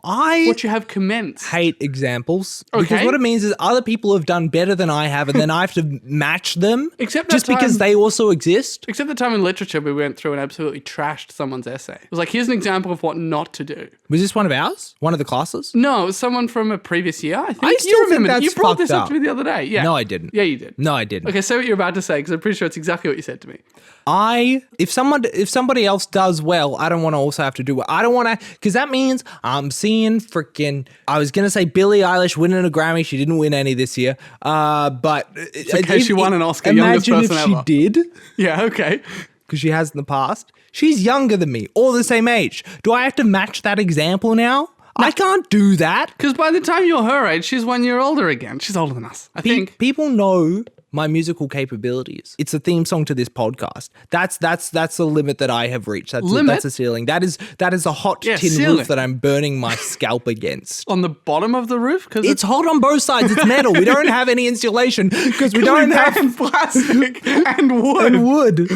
What you have commenced. hate examples. Okay. Because what it means is other people have done better than I have, and then I have to match them Except just that time- because they also exist. Except the time in literature we went through and absolutely trashed someone's essay. It was like, here's an example of what not to do. Was this one of ours? One of the classes? No, it was someone from a previous year, I think. I still think that's You brought this fucked up to me the other day. Yeah. No, I didn't. Yeah, you did. No, I didn't. Okay, say what you're about to say, because I'm pretty sure it's exactly what you said to me. If somebody else does well, I don't want to also have to do it. I don't want to, because that means I'm seeing freaking, I was going to say Billie Eilish winning a Grammy. She didn't win any this year. But It's okay, she won an Oscar, youngest imagine person if ever. she did, Yeah, okay. because she has in the past. She's younger than me, all the same age. Do I have to match that example now? I can't do that. Because by the time you're her age, she's 1 year older again. She's older than us, I think. People know my musical capabilities. It's a theme song to this podcast. That's the limit that I have reached. That's a ceiling. That is a hot tin ceiling. roof that I'm burning my scalp against. On the bottom of the roof? Because It's hot on both sides. It's metal. We don't have any insulation because we don't have plastic and wood. and wood.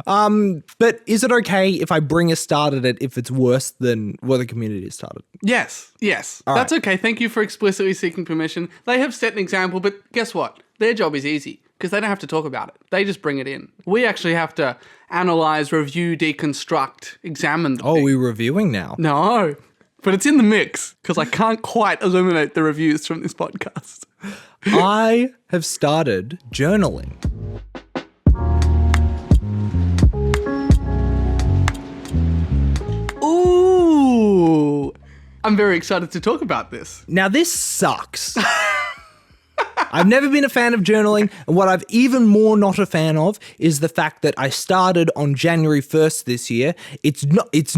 But is it okay if I bring a start at it if it's worse than what the community has started? Yes. That's okay. Thank you for explicitly seeking permission. They have set an example, but guess what? Their job is easy because they don't have to talk about it. They just bring it in. We actually have to analyze, review, deconstruct, examine the Oh, thing. we're reviewing now. No, but it's in the mix because I can't quite eliminate the reviews from this podcast. I have started journaling. Ooh, I'm very excited to talk about this. Now, this sucks. I've never been a fan of journaling, and what I've even more not a fan of is the fact that I started on January 1st this year. It's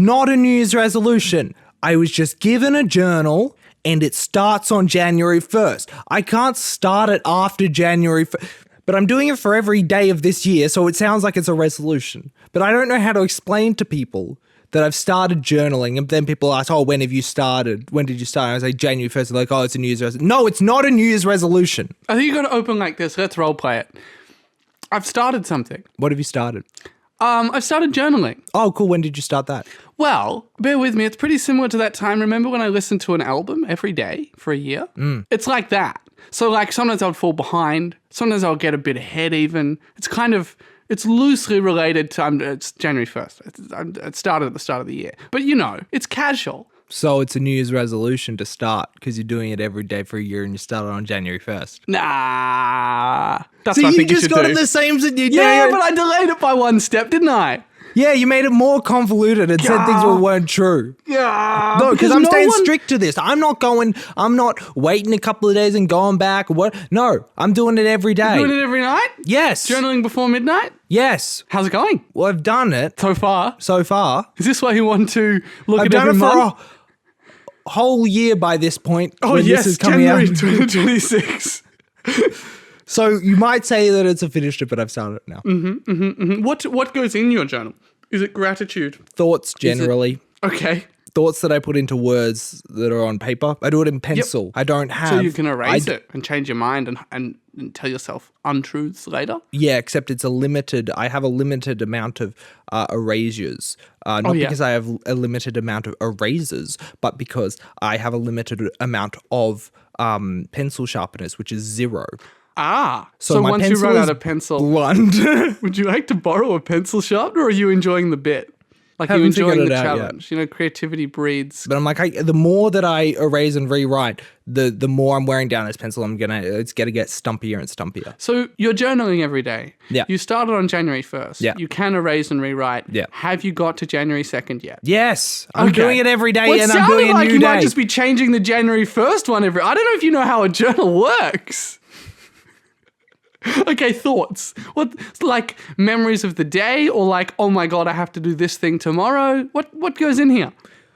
not a New Year's resolution. I was just given a journal, and it starts on January 1st. I can't start it after January 1st. But I'm doing it for every day of this year, so it sounds like it's a resolution. But I don't know how to explain to people that I've started journaling, and then people ask, oh, when have you started? When did you start? And I say January 1st. They're like, oh, it's a New Year's resolution. No, it's not a New Year's resolution. I think you got to open like this. Let's role play it. I've started something. What have you started? I've started journaling. Oh, cool. When did you start that? Well, bear with me. It's pretty similar to that time. Remember when I listened to an album every day for a year? It's like that. So like sometimes I would fall behind. Sometimes I'll get a bit ahead even. It's loosely related to, it's January 1st. It started at the start of the year. But it's casual. So it's a New Year's resolution to start because you're doing it every day for a year and you started on January 1st. Nah. That's So what I you think just should got do. it the same as you did. Yeah, but I delayed it by one step, didn't I? Yeah, you made it more convoluted and said things weren't true. Yeah. No, because I'm staying strict to this. I'm not waiting a couple of days and going back. What? No, I'm doing it every day. Doing it every night? Yes. Journaling before midnight? Yes. How's it going? Well, I've done it So far? so. Is this why you want to look I've at done every it for month? a whole year by this point. Oh, when yes, this is coming January out. 2026. So you might say that it's a finished it, but I've started it now. What goes in your journal? Is it gratitude? Thoughts generally. Okay. Thoughts that I put into words that are on paper. I do it in pencil. I don't have. So you can erase it and change your mind and tell yourself untruths later? Yeah, except I have a limited amount of erasures. Not because I have a limited amount of erasers, but because I have a limited amount of pencil sharpeners, which is 0. Ah, So so my once you pencil run is out of pencil, blunt. would you like to borrow a pencil sharpener or are you enjoying the bit? Like you Haven't figured enjoying it the out challenge? Creativity breeds. But I'm like, the more that I erase and rewrite, the more I'm wearing down this pencil. It's gonna get stumpier and stumpier. So you're journaling every day. Yeah. You started on January 1st. Yeah. You can erase and rewrite. Yeah. Have you got to January 2nd yet? Yes, I'm Okay. doing it every day, Well, it and I'm doing sounded a like new you day. might just be changing the January 1st one every... I don't know if you know how a journal works. Okay, thoughts. What, like memories of the day or like, oh my God, I have to do this thing tomorrow? What goes in here?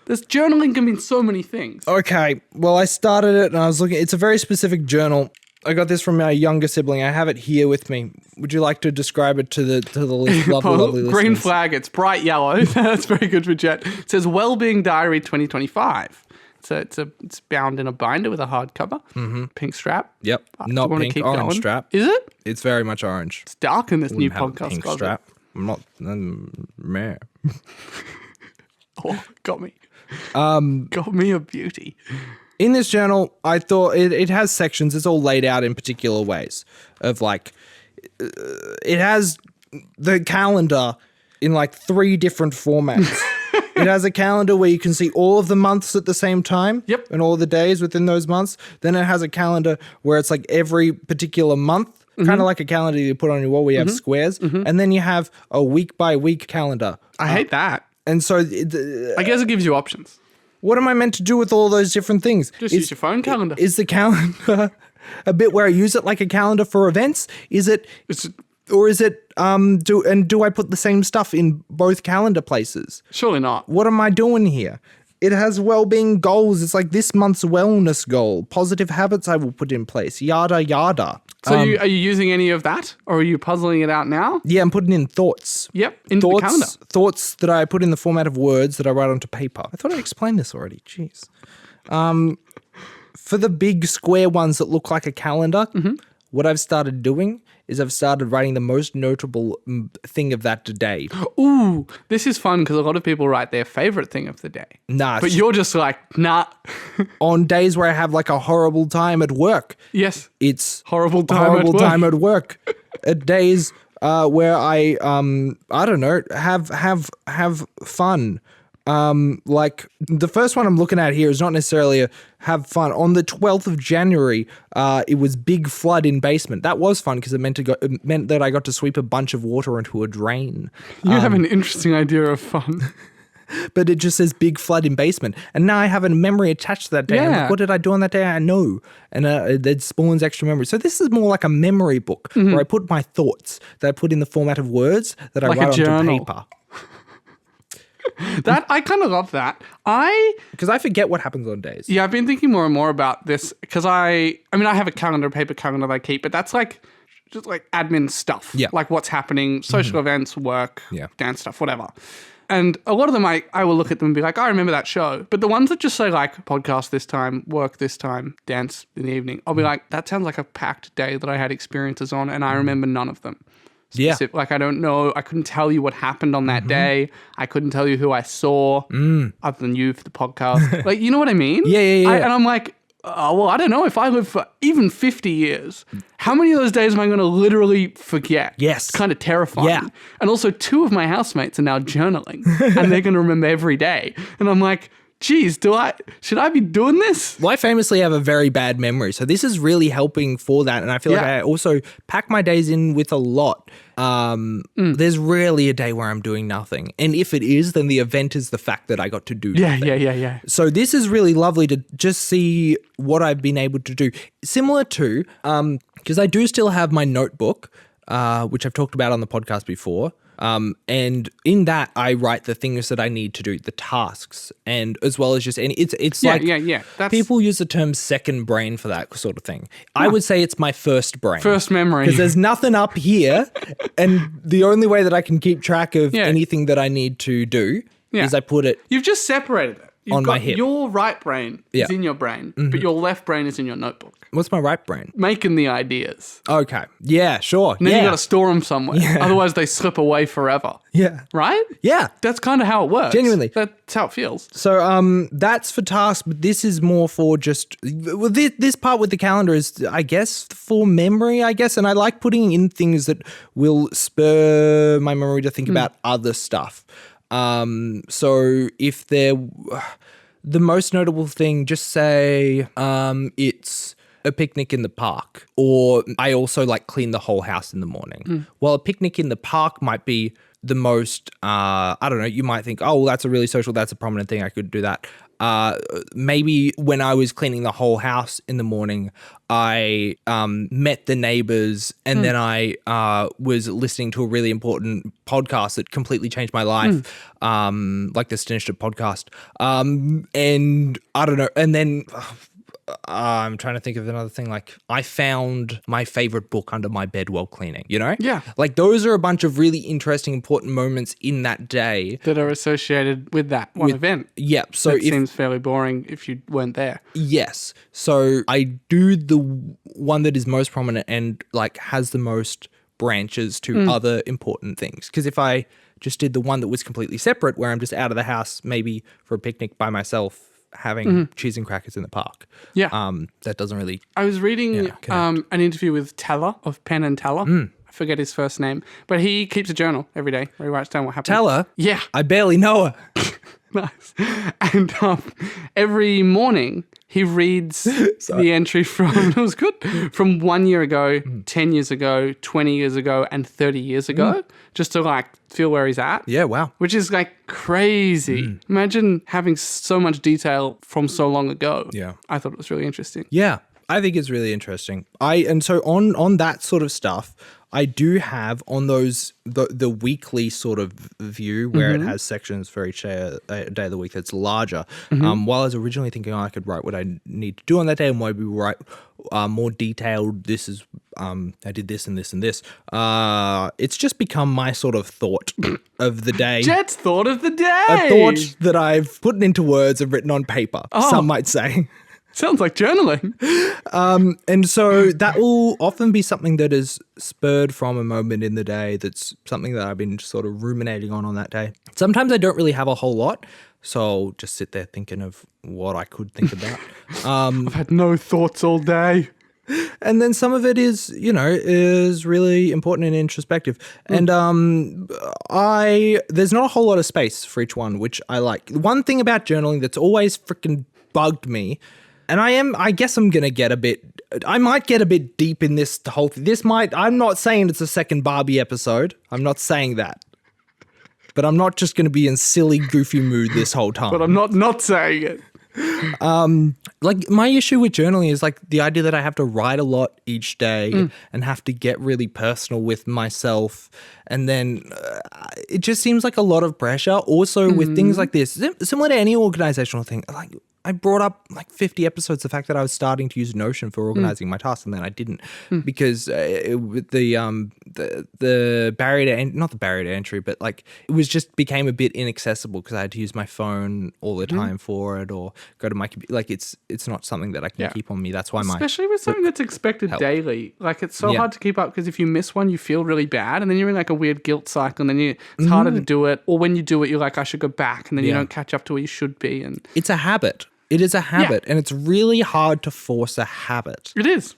This journaling can mean so many things. Okay, well, I started it and I was looking. It's a very specific journal. I got this from my younger sibling. I have it here with me. Would you like to describe it to the lovely Green listeners? flag, it's bright yellow. That's very good for Jett. It says Wellbeing Diary 2025. So it's bound in a binder with a hardcover, pink strap. Yep, Do you not wanna pink, keep orange going? strap. Is it? It's very much orange. It's dark in this new Wouldn't have a podcast pink closet. strap. I'm not, meh. Oh, got me. Got me a beauty. In this journal, I thought it has sections. It's all laid out in particular ways of like, it has the calendar in like 3 different formats. It has a calendar where you can see all of the months at the same time. Yep. And all the days within those months. Then it has a calendar where it's like every particular month, kind of like a calendar you put on your wall where you have squares. And then you have a week by week calendar. I hate that. And so I guess it gives you options. what am I meant to do with all those different things? Just use your phone calendar. Is the calendar a bit where I use it like a calendar for events? Is it... Or is it, do I put the same stuff in both calendar places? Surely not. What am I doing here? It has well-being goals. It's like this month's wellness goal, positive habits I will put in place, yada, yada. So are you using any of that, or are you puzzling it out now? Yeah, I'm putting in thoughts. Yep, into the calendar. Thoughts that I put in the format of words that I write onto paper. I thought I explained this already. Jeez. For the big square ones that look like a calendar, what I've started doing is I've started writing the most notable thing of that day. Ooh, this is fun because a lot of people write their favorite thing of the day. Nah. But you're just like, nah. On days where I have like a horrible time at work. Yes. It's Horrible time at work. At days where I don't know, have fun. Like the first one I'm looking at here is not necessarily a have fun. On the 12th of January, it was big flood in basement. That was fun because it meant that I got to sweep a bunch of water into a drain. You have an interesting idea of fun. But it just says big flood in basement. And now I have a memory attached to that day. I'm like, what did I do on that day? I know. And it spawns extra memory. So this is more like a memory book where I put my thoughts that I put in the format of words that I write onto paper. That I kind of love that. Because I forget what happens on days. Yeah, I've been thinking more and more about this because I have a calendar, paper calendar that I keep, but that's like just like admin stuff. Yeah. Like what's happening, social events, work, Yeah. dance stuff, whatever. And a lot of them I will look at them and be like, I remember that show. But the ones that just say like podcast this time, work this time, dance in the evening, I'll be like, that sounds like a packed day that I had experiences on and I remember none of them. Yeah. Like, I don't know. I couldn't tell you what happened on that day. I couldn't tell you who I saw other than you for the podcast. Like, you know what I mean? Yeah. And I'm like, well, I don't know. If I live for even 50 years, how many of those days am I going to literally forget? Yes. It's kind of terrifying. Yeah. And also 2 of my housemates are now journaling and they're going to remember every day. And I'm like, geez, should I be doing this? Well, I famously have a very bad memory, so this is really helping for that. And I feel like I also pack my days in with a lot. There's rarely a day where I'm doing nothing. And if it is, then the event is the fact that I got to do nothing. Yeah. So this is really lovely to just see what I've been able to do. Similar to, because I do still have my notebook, which I've talked about on the podcast before. And in that, I write the things that I need to do, the tasks, and as well as just any. It's like people use the term second brain for that sort of thing. I would say it's my first brain, first memory, because there's nothing up here, and the only way that I can keep track of anything that I need to do is I put it. You've just separated it. You've got my hip. Your right brain is in your brain, but your left brain is in your notebook. What's my right brain? Making the ideas. Okay. Yeah, sure. And then you got to store them somewhere. Yeah. Otherwise, they slip away forever. Yeah. Right? Yeah. That's kind of how it works. Genuinely. That's how it feels. So that's for tasks, but this is more for just... Well, this part with the calendar is, I guess, for memory, I guess. And I like putting in things that will spur my memory to think about other stuff. So if they're... The most notable thing, just say it's a picnic in the park, or I also like clean the whole house in the morning. Well, a picnic in the park might be the most, I don't know, you might think, oh, well, that's a prominent thing. I could do that. Maybe when I was cleaning the whole house in the morning, I met the neighbors and then I was listening to a really important podcast that completely changed my life, like the Stinishedit podcast. And I don't know. And then I'm trying to think of another thing. Like I found my favorite book under my bed while cleaning, you know? Yeah. Like those are a bunch of really interesting, important moments in that day. That are associated with that one event. Yeah. So it seems fairly boring if you weren't there. Yes. So I do the one that is most prominent and like has the most branches to other important things. Because if I just did the one that was completely separate, where I'm just out of the house, maybe for a picnic by myself, having cheese and crackers in the park. Yeah. That doesn't really... I was reading an interview with Teller of Penn and Teller. I forget his first name, but he keeps a journal every day where he writes down what happened. Teller? Yeah. I barely know her. Nice. And every morning he reads the entry from, it was good, from 1 year ago, 10 years ago, 20 years ago, and 30 years ago, just to like feel where he's at. Yeah, wow. Which is like crazy. Imagine having so much detail from so long ago. Yeah. I thought it was really interesting. Yeah, I think it's really interesting. And so on that sort of stuff, I do have on those the weekly sort of view where it has sections for each day of the week that's larger. While I was originally thinking I could write what I need to do on that day and maybe write more detailed, this is I did this and this and this. It's just become my sort of thought of the day. Jett's thought of the day. A thought that I've put into words and written on paper, some might say. Sounds like journaling. And so that will often be something that is spurred from a moment in the day. That's something that I've been sort of ruminating on that day. Sometimes I don't really have a whole lot, so I'll just sit there thinking of what I could think about. I've had no thoughts all day. And then some of it is, is really important and introspective. And there's not a whole lot of space for each one, which I like. One thing about journaling that's always freaking bugged me, and I guess I might get a bit deep in this whole thing. I'm not saying it's a second Barbie episode. I'm not saying that. But I'm not just going to be in silly, goofy mood this whole time. But I'm not saying it. Like my issue with journaling is like the idea that I have to write a lot each day and have to get really personal with myself. And then it just seems like a lot of pressure. Also with things like this, similar to any organizational thing, like I brought up like 50 episodes the fact that I was starting to use Notion for organizing my tasks, and then I didn't because with the barrier to not the barrier to entry, but like it was just became a bit inaccessible because I had to use my phone all the time for it or go to my computer. Like it's not something that I can keep on me. That's why especially with something that's expected daily. Like it's so hard to keep up because if you miss one, you feel really bad, and then you're in like a weird guilt cycle, and then it's harder to do it. Or when you do it, you're like, I should go back, and then you don't catch up to where you should be. And it's a habit. It is a habit, and it's really hard to force a habit. It is.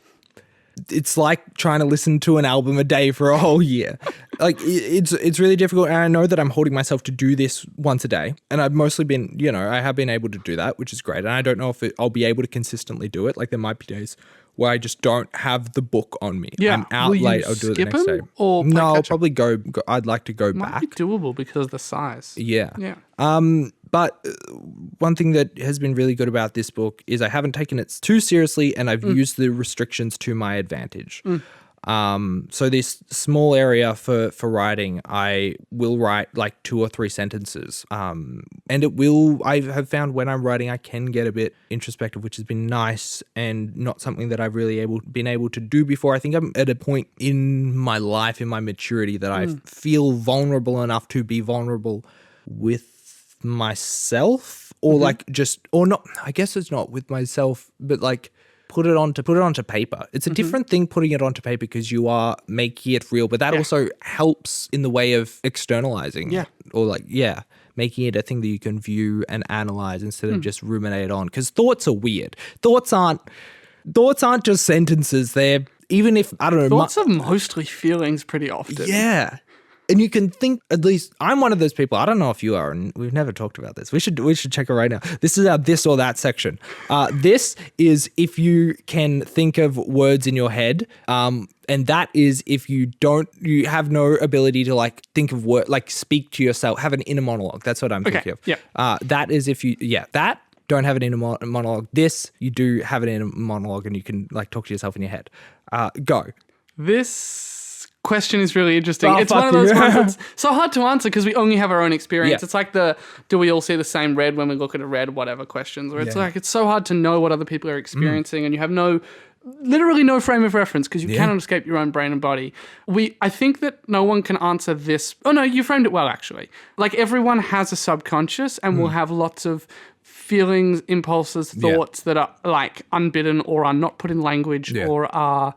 It's like trying to listen to an album a day for a whole year. Like it's really difficult, and I know that I'm holding myself to do this once a day, and I've mostly been, I have been able to do that, which is great. And I don't know if I'll be able to consistently do it. Like there might be days where I just don't have the book on me. Yeah. I'm out late. I'll do it the next day. Or no, I'll probably go. I'd like to go might back. be doable because of the size. Yeah. Yeah. But one thing that has been really good about this book is I haven't taken it too seriously, and I've used the restrictions to my advantage. So this small area for writing, I will write like 2 or 3 sentences. And I have found when I'm writing, I can get a bit introspective, which has been nice and not something that I've really been able to do before. I think I'm at a point in my life, in my maturity, that I feel vulnerable enough to be vulnerable with myself, or like or not. I guess it's not with myself, but like put it onto paper. It's a different thing putting it onto paper because you are making it real, but that also helps in the way of externalizing it, or like making it a thing that you can view and analyze instead of just ruminate on. Because thoughts are weird. Thoughts aren't just sentences. They're, even if I don't know, thoughts are mostly feelings pretty often. Yeah. And you can think, at least I'm one of those people. I don't know if you are, and we've never talked about this. We should check it right now. This is our this or that section. This is if you can think of words in your head, and that is if you have no ability to like think of word, like speak to yourself, have an inner monologue. That's what I'm thinking of. Yeah. That is if you that don't have an inner monologue. This you do have an inner monologue, and you can like talk to yourself in your head. Go. This question is really interesting. It's one of those ones that's so hard to answer because we only have our own experience. It's like do we all see the same red when we look at a red, whatever questions, where it's like, it's so hard to know what other people are experiencing and you have literally no frame of reference because you cannot escape your own brain and body. I think that no one can answer this. Oh no, you framed it well actually. Like everyone has a subconscious and will have lots of feelings, impulses, thoughts that are like unbidden or are not put in language or are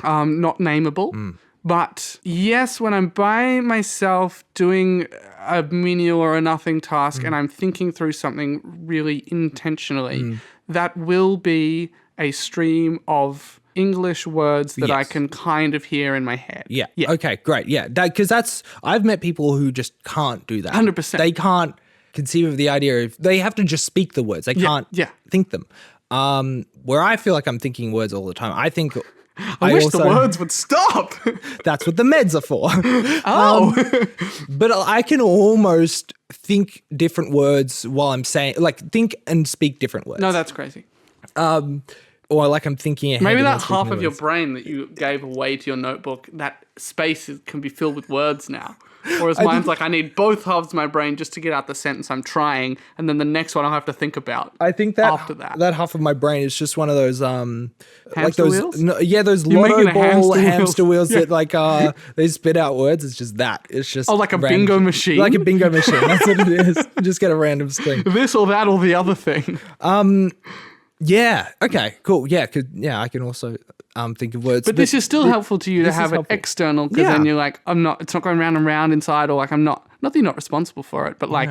not nameable. But yes, when I'm by myself doing a menial or a nothing task and I'm thinking through something really intentionally, that will be a stream of English words that I can kind of hear in my head. Yeah. Okay, great. Yeah. Because I've met people who just can't do that. 100%. They can't conceive of the idea of, they have to just speak the words. They can't think them. Where I feel like I'm thinking words all the time, I think... I wish the words would stop. That's what the meds are for. But I can almost think different words while I'm saying, like, think and speak different words. No, that's crazy. Or like I'm thinking ahead. Maybe that half of your brain that you gave away to your notebook, that space can be filled with words now. Whereas mine's like, I need both halves of my brain just to get out the sentence I'm trying, and then the next one I'll have to think about. I think that after that half of my brain is just one of those like those wheels? Those You're lotto making a ball hamster wheels wheel. that like they spit out words. It's just that. It's just like a bingo machine? Like a bingo machine. That's what it is. You just get a random string. This or that or the other thing. Yeah. Okay. Cool. Yeah. I can also think of words. But this is still helpful to you to have it external, because then you're like, it's not going round and round inside, or like not that you're not responsible for it, but like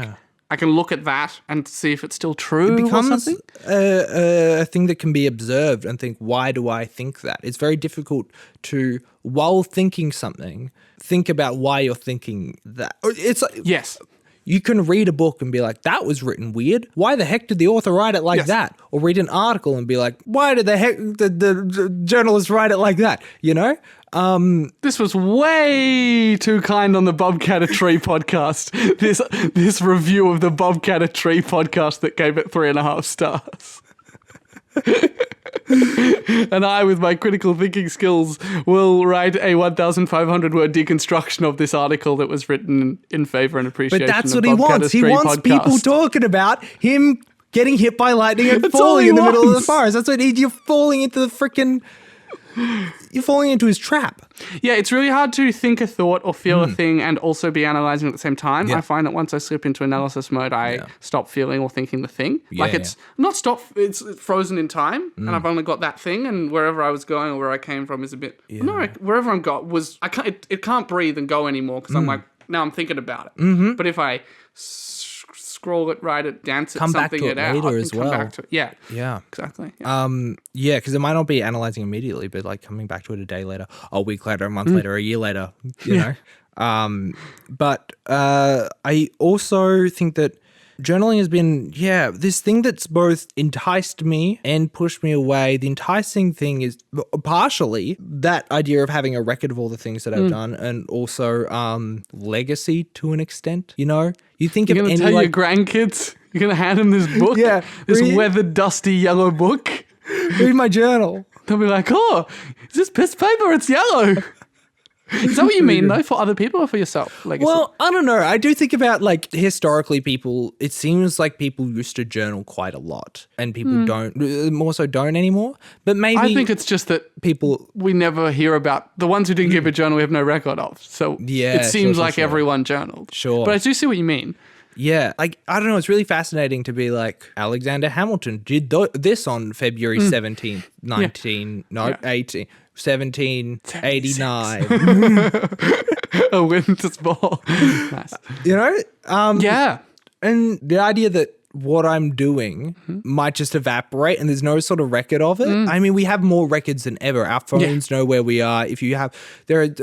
I can look at that and see if it's still true. It becomes or something. A thing that can be observed and think, why do I think that? It's very difficult to, while thinking something, think about why you're thinking that. It's like, yes. You can read a book and be like, that was written weird. Why the heck did the author write it like that? Or read an article and be like, why did the heck the journalist write it like that? You know? This was way too kind on the Bobcat a Tree podcast. This review of the Bobcat a Tree podcast that gave it 3.5 stars. And I, with my critical thinking skills, will write a 1,500 word deconstruction of this article that was written in favor and appreciation. But that's of what he Bobcat wants. a He Tree wants podcast. people talking about him getting hit by lightning and That's all falling he in the middle of the wants. forest. That's what you're falling into the freaking. You're falling into his trap. Yeah, it's really hard to think a thought or feel a thing and also be analyzing at the same time. Yeah. I find that once I slip into analysis mode, I stop feeling or thinking the thing. Yeah, like it's not stop, it's frozen in time, and I've only got that thing, and wherever I was going or where I came from is a bit. No, wherever I'm got was I can't. It can't breathe and go anymore because I'm like now I'm thinking about it. Mm-hmm. But if I scroll it, write it, dance it, Come back something to it it out, later I can as come well. back to it. Yeah. Yeah. Exactly. Yeah. Yeah, because it might not be analyzing immediately, but like coming back to it a day later, a week later, a month later, a year later, you know. But I also think that journaling has been, this thing that's both enticed me and pushed me away. The enticing thing is partially that idea of having a record of all the things that I've done, and also legacy to an extent, you know? You think You're of going to any tell like... your grandkids? You're going to hand them this book? Yeah. This Read- weathered, dusty yellow book? Read my journal. They'll be like, oh, is this piece of paper? It's yellow. Is that what you mean, though, for other people or for yourself? Legacy? Well, I don't know. I do think about, like, historically people, it seems like people used to journal quite a lot, and people more so don't anymore. But maybe I think it's just that people... we never hear about the ones who didn't keep a journal we have no record of. So it seems sure, like sure. everyone journaled. Sure. But I do see what you mean. Yeah, like, I don't know, it's really fascinating to be like, Alexander Hamilton did this on February 17th, 1789. A winter's ball. Nice. You know? Yeah. And the idea that what I'm doing might just evaporate and there's no sort of record of it. I mean, we have more records than ever. Our phones know where we are. If you have, there are...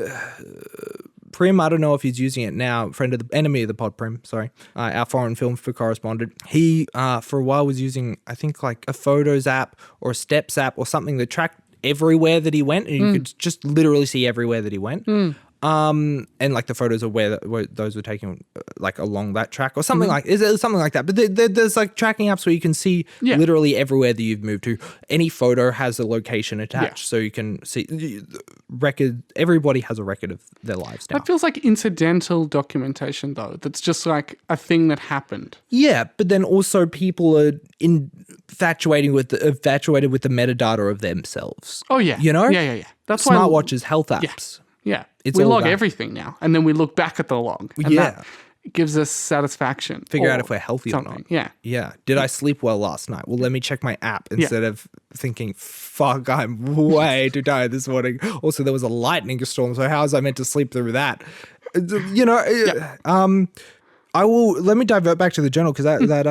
Prim, I don't know if he's using it now, enemy of the pod, Prim, sorry, our foreign film correspondent. He, for a while, was using, I think, like a Photos app or a Steps app or something that tracked everywhere that he went, and you could just literally see everywhere that he went. And like the photos of where those were taken, like along that track or something something like that. But there's like tracking apps where you can see literally everywhere that you've moved to. Any photo has a location attached, so you can see record. Everybody has a record of their lives now. That feels like incidental documentation, though. That's just like a thing that happened. Yeah, but then also people are infatuated with the metadata of themselves. Oh yeah, you know, yeah. That's why smartwatches, health apps. Yeah, It's we all log that. everything now, and then we look back at the log. And Yeah. that gives us satisfaction. Figure or out if we're healthy or not. something. Yeah. Yeah. Did I sleep well last night? Well, let me check my app instead of thinking, fuck, I'm way too tired this morning. Also, there was a lightning storm, so how was I meant to sleep through that? You know, let me divert back to the journal because that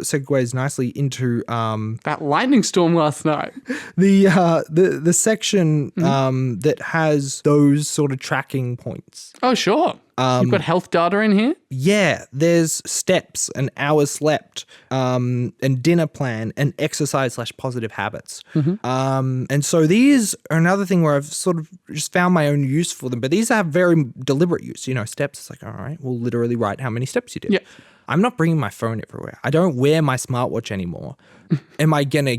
segues nicely into That lightning storm last night. the section that has those sort of tracking points. Oh, sure. You've got health data in here? Yeah, there's steps and hours slept, and dinner plan and exercise/positive habits. And so these are another thing where I've sort of just found my own use for them. But these have very deliberate use. You know, steps, it's like, all right, we'll literally write how many steps you did. Yeah. I'm not bringing my phone everywhere. I don't wear my smartwatch anymore. Am I going to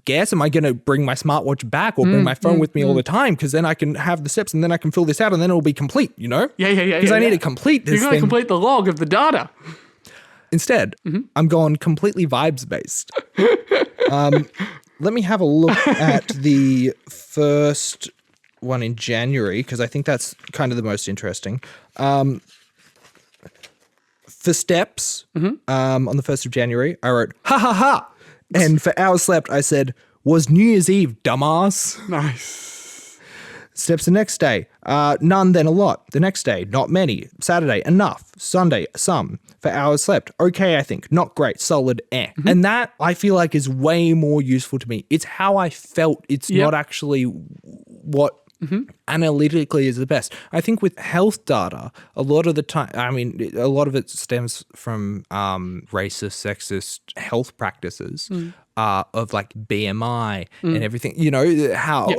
guess? Am I going to bring my smartwatch back or bring my phone with me all the time? Because then I can have the steps and then I can fill this out and then it'll be complete, you know? Yeah. Because I need to complete this You're going to complete the log of the data. Instead, I'm going completely vibes based. Let me have a look at the first one in January because I think that's kind of the most interesting. For steps, on the 1st of January, I wrote, ha ha ha. And for hours slept, I said, was New Year's Eve, dumbass. Nice. Steps the next day, none, then a lot. The next day, not many. Saturday, enough. Sunday, some. For hours slept, okay, I think. Not great, solid, eh. And that, I feel like, is way more useful to me. It's how I felt. It's not actually what analytically is the best. I think with health data, a lot of the time, I mean, a lot of it stems from racist, sexist health practices of like BMI and everything. You know, how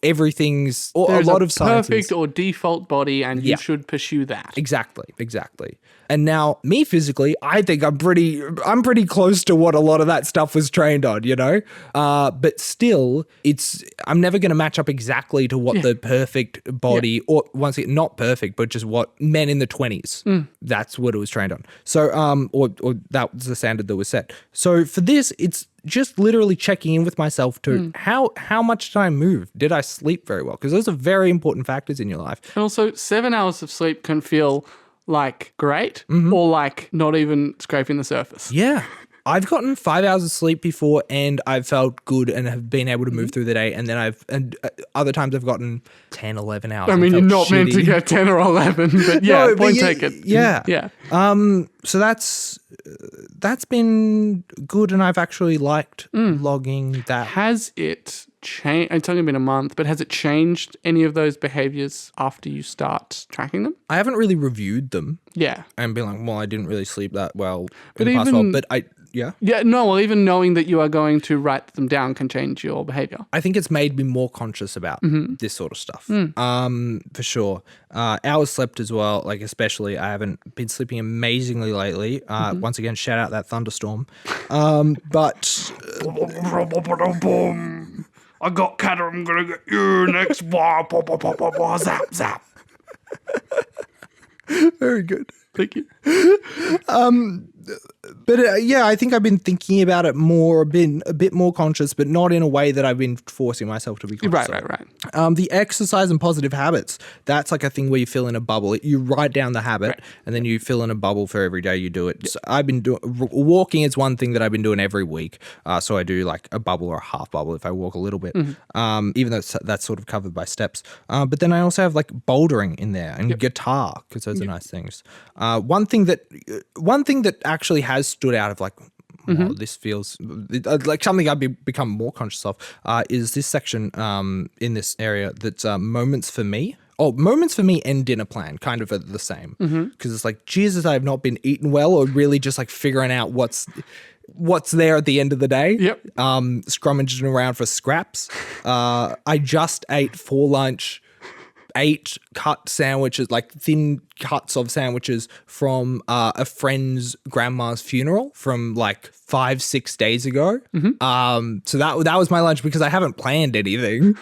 everything's, or There's a lot of science. Perfect or default body, and you should pursue that. Exactly. And now, me physically, I think I'm pretty close to what a lot of that stuff was trained on, you know? But still, I'm never going to match up exactly to what the perfect body, or once again, not perfect, but just what men in the 20s, that's what it was trained on. So, or that was the standard that was set. So for this, it's just literally checking in with myself to how much did I move? Did I sleep very well? Because those are very important factors in your life. And also, 7 hours of sleep can feel like great or like not even scraping the surface. Yeah. I've gotten 5 hours of sleep before and I've felt good and have been able to move through the day. And then other times I've gotten 10, 11 hours. I mean, you're not meant to get 10 or 11, but yeah, point taken. Yeah. Yeah. So that's been good and I've actually liked logging that. Has it changed? It's only been a month, but has it changed any of those behaviors after you start tracking them? I haven't really reviewed them. Yeah. And been like, well, I didn't really sleep that well But in the past even- while. But yeah. Yeah, no, well, even knowing that you are going to write them down can change your behavior. I think it's made me more conscious about this sort of stuff. For sure. Hours slept as well, like especially I haven't been sleeping amazingly lately. Once again, shout out that thunderstorm. But I got cat, I'm gonna get you next. Zap, zap. very good. Thank you. But yeah, I think I've been thinking about it more, been a bit more conscious, but not in a way that I've been forcing myself to be conscious. Right. The exercise and positive habits, that's like a thing where you fill in a bubble. You write down the habit and then you fill in a bubble for every day you do it. So I've been doing, walking is one thing that I've been doing every week. So I do like a bubble or a half bubble if I walk a little bit, even though that's sort of covered by steps. But then I also have like bouldering in there and guitar, because those are nice things. One thing that actually has stood out of like, oh, this feels like something I've become more conscious of is this section in this area that's moments for me. Oh, moments for me and dinner plan kind of are the same, because it's like, Jesus, I have not been eating well, or really just like figuring out what's there at the end of the day. Yep. Scrummaging around for scraps. I just ate for lunch 8 cut sandwiches, like thin cuts of sandwiches from a friend's grandma's funeral from like 5-6 days ago. So that was my lunch because I haven't planned anything.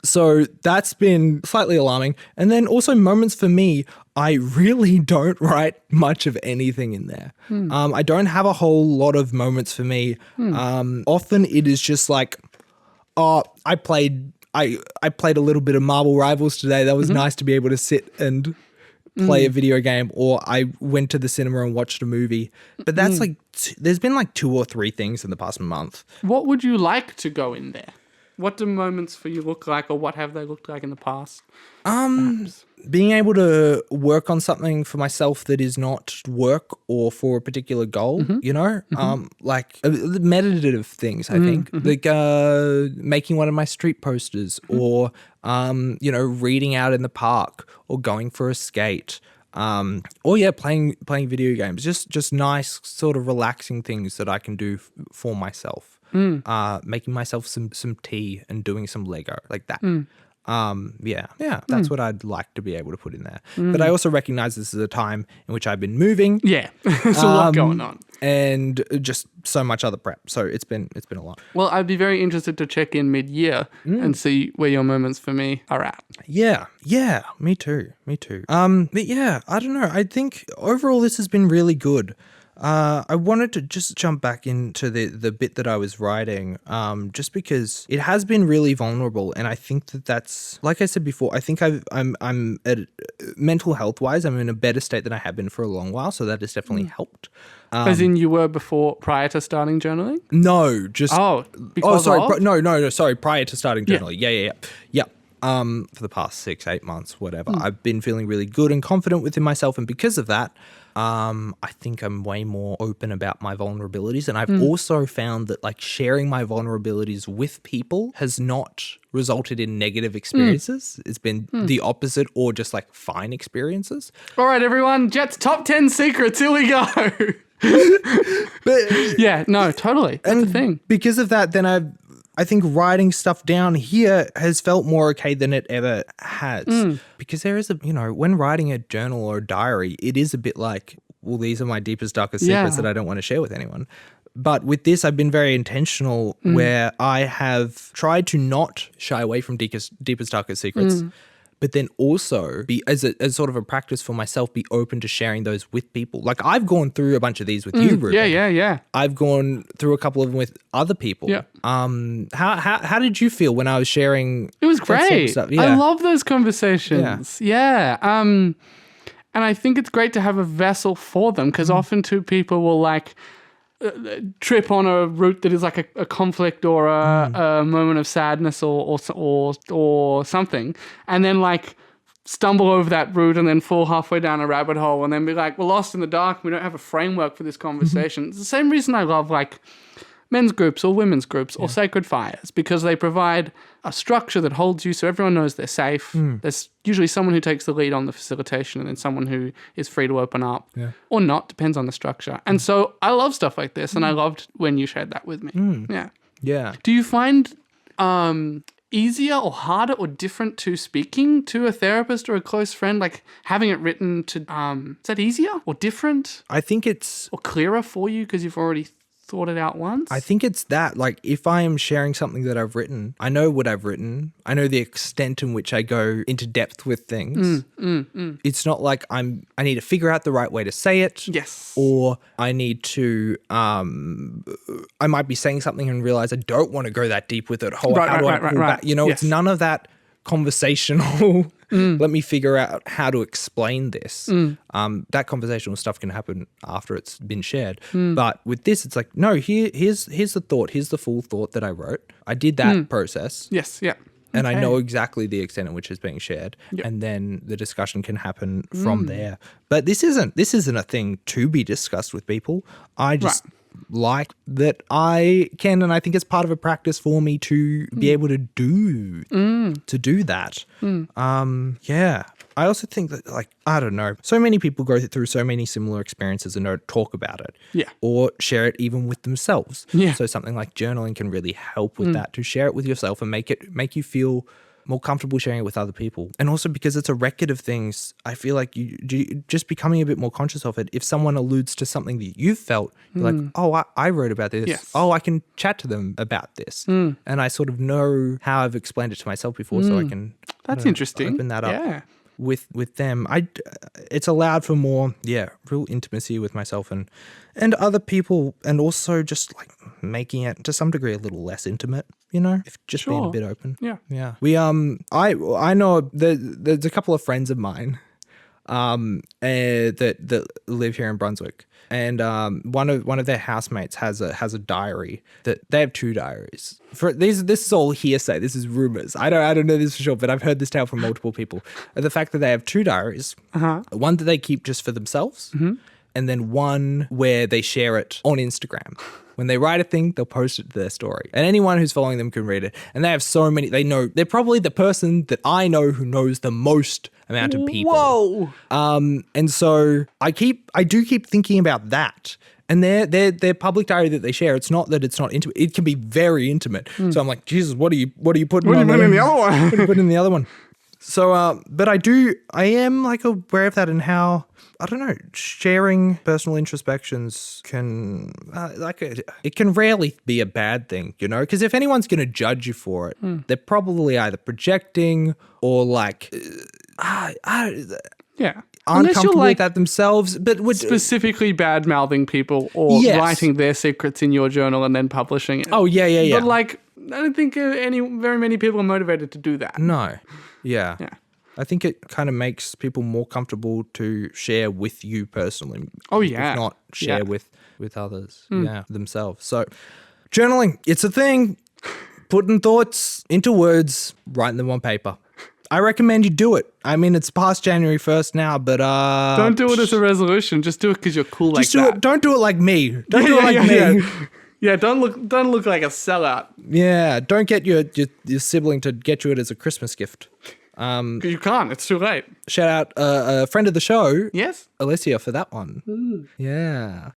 So that's been slightly alarming. And then also moments for me, I really don't write much of anything in there. I don't have a whole lot of moments for me. Often it is just like, oh, I played a little bit of Marvel Rivals today. That was nice to be able to sit and play a video game, or I went to the cinema and watched a movie. But that's like, there's been like 2 or 3 things in the past month. What would you like to go in there? What do moments for you look like, or what have they looked like in the past? Perhaps? Being able to work on something for myself that is not work or for a particular goal, you know, like meditative things, I think, like making one of my street posters, or, you know, reading out in the park, or going for a skate, or playing video games, just nice sort of relaxing things that I can do for myself, making myself some tea and doing some Lego like that. That's what I'd like to be able to put in there. But I also recognize this is a time in which I've been moving. Yeah, there's a lot going on. And just so much other prep. So it's been a lot. Well, I'd be very interested to check in mid-year and see where your moments for me are at. Yeah, me too. But yeah, I don't know. I think overall this has been really good. I wanted to just jump back into the bit that I was writing, just because it has been really vulnerable, and I think that's, like I said before, I think I'm at, mental health wise, I'm in a better state than I have been for a long while, so that has definitely helped. As in you were prior to starting journaling? No, just sorry, prior to starting journaling. Yeah. For the past 6-8 months, whatever, I've been feeling really good and confident within myself, and because of that, I think I'm way more open about my vulnerabilities, and I've also found that like sharing my vulnerabilities with people has not resulted in negative experiences. It's been the opposite, or just like fine experiences. All right, everyone, Jett's top 10 secrets. Here we go. But, yeah, no, totally. That's the thing. Because of that, then I think writing stuff down here has felt more okay than it ever has. Because there is when writing a journal or a diary, it is a bit like, well, these are my deepest, darkest secrets that I don't want to share with anyone. But with this, I've been very intentional where I have tried to not shy away from deepest, darkest secrets, but then also be, as sort of a practice for myself, be open to sharing those with people. Like I've gone through a bunch of these with you, Reuben. Yeah. I've gone through a couple of them with other people. Yeah. How did you feel when I was sharing? It was great. Stuff? Yeah. I love those conversations. Yeah. And I think it's great to have a vessel for them, because often two people will like trip on a route that is like a conflict or a moment of sadness or something, and then like stumble over that route and then fall halfway down a rabbit hole and then be like, we're lost in the dark. We don't have a framework for this conversation. It's the same reason I love like men's groups or women's groups or sacred fires, because they provide a structure that holds you so everyone knows they're safe. There's usually someone who takes the lead on the facilitation and then someone who is free to open up or not, depends on the structure. And so I love stuff like this, and I loved when you shared that with me. Yeah. Do you find easier or harder or different to speaking to a therapist or a close friend, like having it written to, is that easier or different? I think it's... Or clearer for you because you've already thought it out once? I think it's that, like, if I am sharing something that I've written, I know what I've written. I know the extent in which I go into depth with things. It's not like I need to figure out the right way to say it. Yes. Or I need to, I might be saying something and realize I don't want to go that deep with it. How do I pull back? You know, it's none of that conversational, let me figure out how to explain this. That conversational stuff can happen after it's been shared. But with this, it's like, no, here's the thought. Here's the full thought that I wrote. I did that process. Yes, yeah. And I know exactly the extent in which it's being shared. Yep. And then the discussion can happen from there. But this isn't a thing to be discussed with people. I just... like that I can, and I think it's part of a practice for me to be able to do that. I also think that, like, I don't know, so many people go through so many similar experiences and don't talk about it, or share it even with themselves. So something like journaling can really help with that, to share it with yourself and make you feel more comfortable sharing it with other people. And also because it's a record of things, I feel like you just becoming a bit more conscious of it. If someone alludes to something that you've felt, you're like, oh, I wrote about this. Yes. Oh, I can chat to them about this. And I sort of know how I've explained it to myself before, so I can interesting. Open that up with them. It's allowed for more, real intimacy with myself and other people, and also just like making it to some degree a little less intimate, you know, if just being a bit open. We I know there's a couple of friends of mine that live here in Brunswick. And one of their housemates has a diary that they have 2 diaries. This is all hearsay. This is rumors. I don't know this for sure, but I've heard this tale from multiple people. The fact that they have 2 diaries, one that they keep just for themselves, and then one where they share it on Instagram. When they write a thing, they'll post it to their story. And anyone who's following them can read it. And they have so many, they're probably the person that I know who knows the most amount of people. Whoa. And so I do keep thinking about that. And their public diary that they share, it's not that it's not intimate. It can be very intimate. So I'm like, Jesus, what are you putting What do you put in the other one? What do you put in the other one? So, but I am like aware of that and how, I don't know, sharing personal introspections can, it can rarely be a bad thing, you know? Because if anyone's going to judge you for it, they're probably either projecting or like, Yeah. uncomfortable with that themselves. But specifically bad mouthing people or writing their secrets in your journal and then publishing it. Oh, yeah. But like, I don't think very many people are motivated to do that. No. Yeah. Yeah. I think it kind of makes people more comfortable to share with you personally. Oh, yeah. If not share with others, themselves. So journaling, it's a thing. Putting thoughts into words, writing them on paper. I recommend you do it. I mean, it's past January 1st now, but don't do it as a resolution. Just do it because you're cool like that. Don't do it like me. Don't do it like me. Yeah, don't look like a sellout. Yeah, don't get your sibling to get you it as a Christmas gift. You can't. It's too late. Shout out a friend of the show. Yes. Alicia for that one. Yeah.